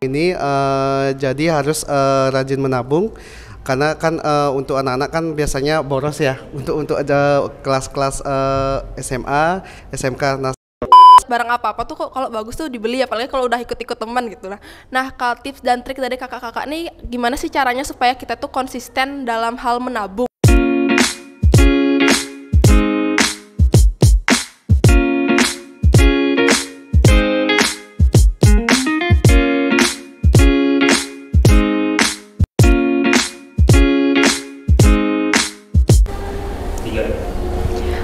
ini jadi harus rajin menabung karena kan untuk anak-anak kan biasanya boros ya untuk ada kelas-kelas SMA, SMK. Nah, barang apa-apa tuh kok kalau bagus tuh dibeli, apalagi kalau udah ikut-ikut teman gitu lah. Nah, kalau tips dan trik dari kakak-kakak nih gimana sih caranya supaya kita tuh konsisten dalam hal menabung?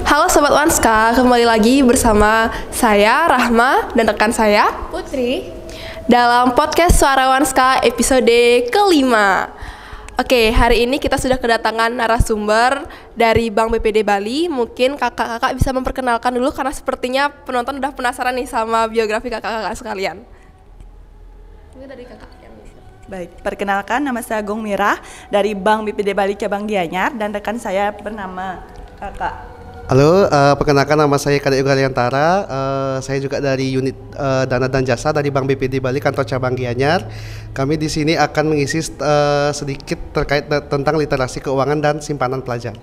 Halo Sobat Wanska, kembali lagi bersama saya Rahma dan rekan saya Putri dalam podcast Suara Wanska episode kelima. Oke, hari ini kita sudah kedatangan narasumber dari Bank BPD Bali. Mungkin kakak-kakak bisa memperkenalkan dulu karena sepertinya penonton udah penasaran nih sama biografi kakak-kakak sekalian. Ini dari kakak yang bisa. Baik, perkenalkan nama saya Agung Mirah dari Bank BPD Bali Cabang Gianyar dan rekan saya bernama Kakak. halo, perkenalkan nama saya Kadek Yoga Liantara. Saya juga dari unit Dana dan Jasa dari Bank BPD Bali kantor cabang Gianyar. Kami di sini akan mengisi sedikit terkait tentang literasi keuangan dan simpanan pelajar.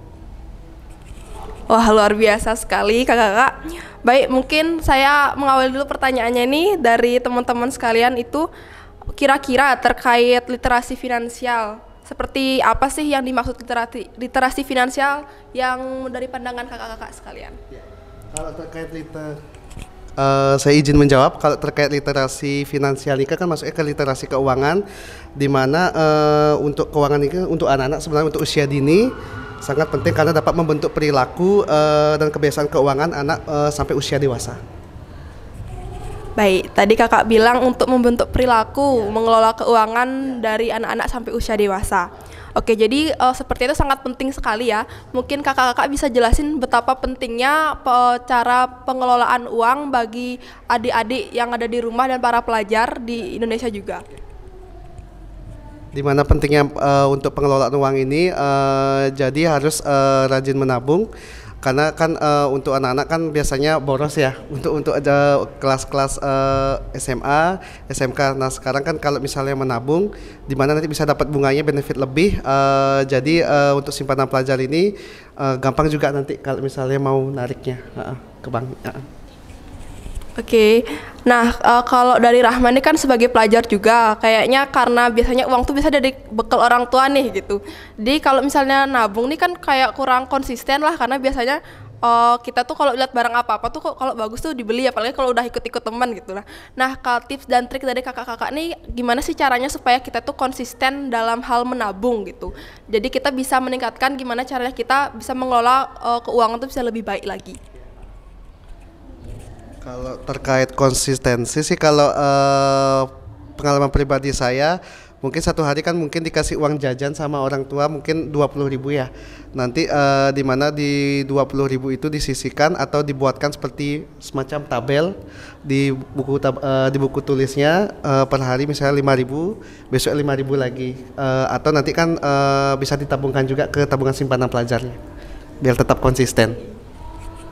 Wah, luar biasa sekali kakak-kakak. Baik, mungkin saya mengawali dulu pertanyaannya nih dari teman-teman sekalian itu kira-kira terkait literasi finansial. Seperti apa sih yang dimaksud literasi finansial yang dari pandangan kakak-kakak sekalian? Kalau terkait saya izin menjawab. Kalau terkait literasi finansial ini kan masuknya ke literasi keuangan, di mana untuk keuangan ini untuk anak-anak sebenarnya untuk usia dini sangat penting karena dapat membentuk perilaku dan kebiasaan keuangan anak sampai usia dewasa. Baik, tadi kakak bilang untuk membentuk perilaku mengelola keuangan dari anak-anak sampai usia dewasa. Oke, jadi seperti itu sangat penting sekali ya. Mungkin kakak-kakak bisa jelasin betapa pentingnya cara pengelolaan uang bagi adik-adik yang ada di rumah dan para pelajar di Indonesia juga. Di mana pentingnya untuk pengelolaan uang ini jadi harus rajin menabung. Karena kan untuk anak-anak kan biasanya boros ya untuk ada kelas-kelas SMA, SMK. Nah, sekarang kan kalau misalnya menabung di mana nanti bisa dapat bunganya benefit lebih. Jadi untuk simpanan pelajar ini gampang juga nanti kalau misalnya mau nariknya ke bank. Oke, nah kalau dari Rahman ini kan sebagai pelajar juga, kayaknya karena biasanya uang tuh bisa dari bekal orang tua nih gitu. Jadi kalau misalnya nabung nih kan kayak kurang konsisten lah, karena biasanya kita tuh kalau lihat barang apa-apa tuh kalau bagus tuh dibeli, apalagi kalau udah ikut-ikut teman gitu lah. Nah, kalau tips dan trik dari kakak-kakak nih gimana sih caranya supaya kita tuh konsisten dalam hal menabung gitu. Jadi kita bisa meningkatkan gimana caranya kita bisa mengelola keuangan tuh bisa lebih baik lagi. Kalau terkait konsistensi sih, kalau pengalaman pribadi saya, mungkin satu hari kan mungkin dikasih uang jajan sama orang tua mungkin 20.000 ya. Nanti di mana di 20.000 itu disisihkan atau dibuatkan seperti semacam tabel di buku tulisnya per hari misalnya 5.000, besok 5.000 lagi. Atau nanti kan bisa ditabungkan juga ke tabungan simpanan pelajarnya biar tetap konsisten.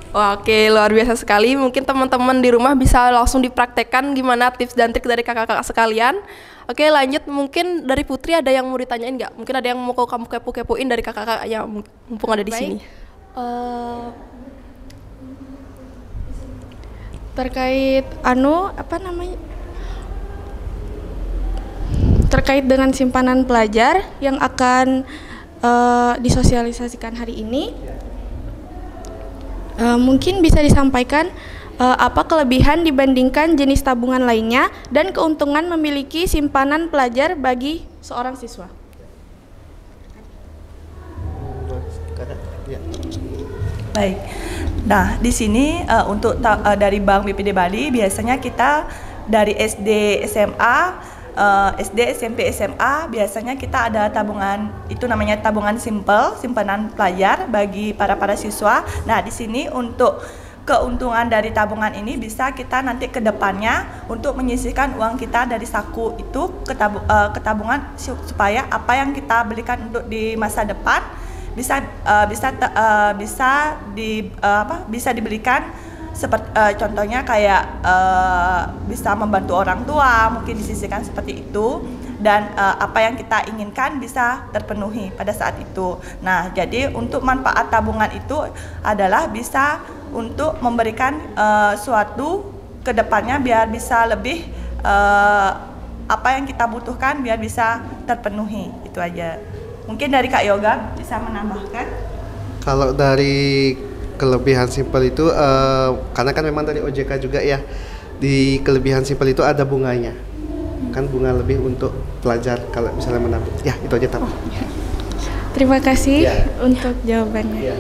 Oke, luar biasa sekali. Mungkin teman-teman di rumah bisa langsung dipraktekkan gimana tips dan trik dari kakak-kakak sekalian. Oke, lanjut. Mungkin dari Putri ada yang mau ditanyain nggak? Mungkin ada yang mau kamu kepo-kepoin dari kakak-kakak yang mumpung ada di sini. Terkait terkait dengan simpanan pelajar yang akan disosialisasikan hari ini. Mungkin bisa disampaikan apa kelebihan dibandingkan jenis tabungan lainnya dan keuntungan memiliki simpanan pelajar bagi seorang siswa. Baik. Nah, di sini untuk dari Bank BPD Bali biasanya kita dari SD, SMA, SD, SMP, SMA biasanya kita ada tabungan, itu namanya tabungan simple, simpanan pelajar bagi para siswa. Nah, di sini untuk keuntungan dari tabungan ini bisa kita nanti ke depannya untuk menyisihkan uang kita dari saku itu ke tabungan supaya apa yang kita belikan untuk di masa depan bisa dibelikan seperti contohnya kayak bisa membantu orang tua, mungkin disisihkan seperti itu, dan apa yang kita inginkan bisa terpenuhi pada saat itu. Nah, jadi untuk manfaat tabungan itu adalah bisa untuk memberikan suatu kedepannya biar bisa lebih apa yang kita butuhkan biar bisa terpenuhi. Itu aja. Mungkin dari Kak Yoga bisa menambahkan. Kalau dari kelebihan simpel itu karena kan memang dari OJK juga ya, di kelebihan simpel itu ada bunganya, kan bunga lebih untuk pelajar kalau misalnya menabung. Ya itu aja. Terima kasih untuk jawabannya.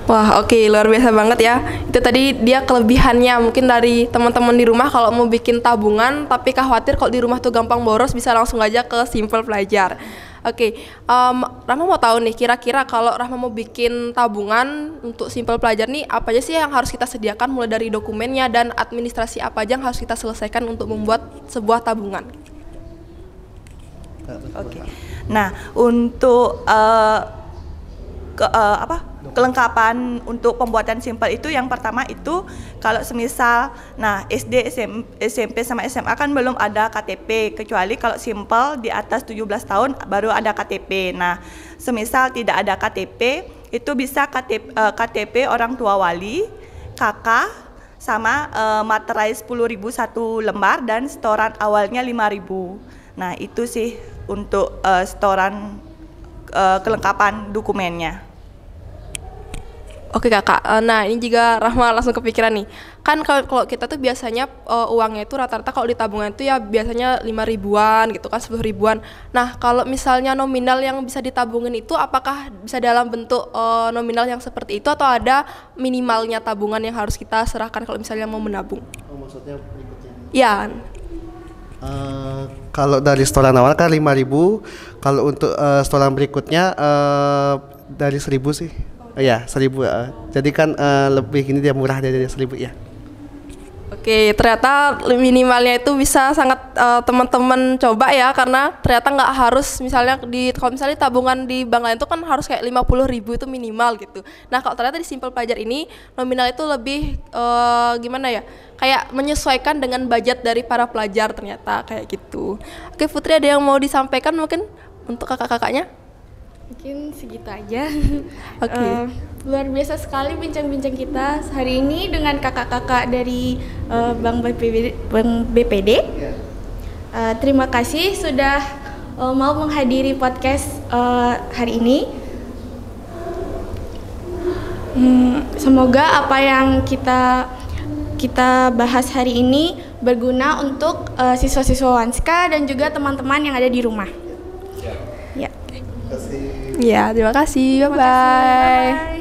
Wah, oke, luar biasa banget ya. Itu tadi dia kelebihannya. Mungkin dari teman-teman di rumah kalau mau bikin tabungan tapi khawatir kalau di rumah tuh gampang boros, bisa langsung aja ke Simple Pelajar. Oke, Rahma mau tahu nih, kira-kira kalau Rahma mau bikin tabungan untuk Simple Pelajar nih, apa aja sih yang harus kita sediakan, mulai dari dokumennya dan administrasi apa aja yang harus kita selesaikan untuk membuat sebuah tabungan? Oke. Nah, untuk kelengkapan untuk pembuatan simple itu yang pertama itu kalau semisal SD, SMP sama SMA kan belum ada KTP, kecuali kalau simple di atas 17 tahun baru ada KTP. Nah, semisal tidak ada KTP itu bisa KTP orang tua wali, kakak, sama materai 10.000 satu lembar dan setoran awalnya 5.000. Nah, itu sih untuk setoran kelengkapan dokumennya. Oke kakak, nah ini juga Rahma langsung kepikiran nih. Kan kalau kita tuh biasanya uangnya itu rata-rata kalau di tabungan itu ya biasanya 5 ribuan gitu kan, 10 ribuan. Nah kalau misalnya nominal yang bisa ditabungin itu apakah bisa dalam bentuk nominal yang seperti itu, atau ada minimalnya tabungan yang harus kita serahkan kalau misalnya mau menabung? Oh, maksudnya berikutnya? Ya. Kalau dari setoran awal kan 5.000, kalau untuk setoran berikutnya dari 1.000 sih. Ya 1.000. Jadi kan lebih ini dia murah dari 1.000 ya. Oke, ternyata minimalnya itu bisa sangat teman-teman coba ya, karena ternyata nggak harus misalnya kalau misalnya tabungan di bank lain itu kan harus kayak 50.000 itu minimal gitu. Nah kalau ternyata di Simple Pelajar ini nominal itu lebih gimana ya, kayak menyesuaikan dengan budget dari para pelajar ternyata kayak gitu. Oke Putri, ada yang mau disampaikan mungkin untuk kakak-kakaknya? Mungkin segitu aja. Oke. Luar biasa sekali bincang-bincang kita hari ini dengan kakak-kakak dari Bank BPD. Terima kasih sudah mau menghadiri podcast hari ini. Semoga apa yang kita bahas hari ini berguna untuk siswa-siswa Wanska dan juga teman-teman yang ada di rumah. Ya. Ya, terima kasih. Bye-bye.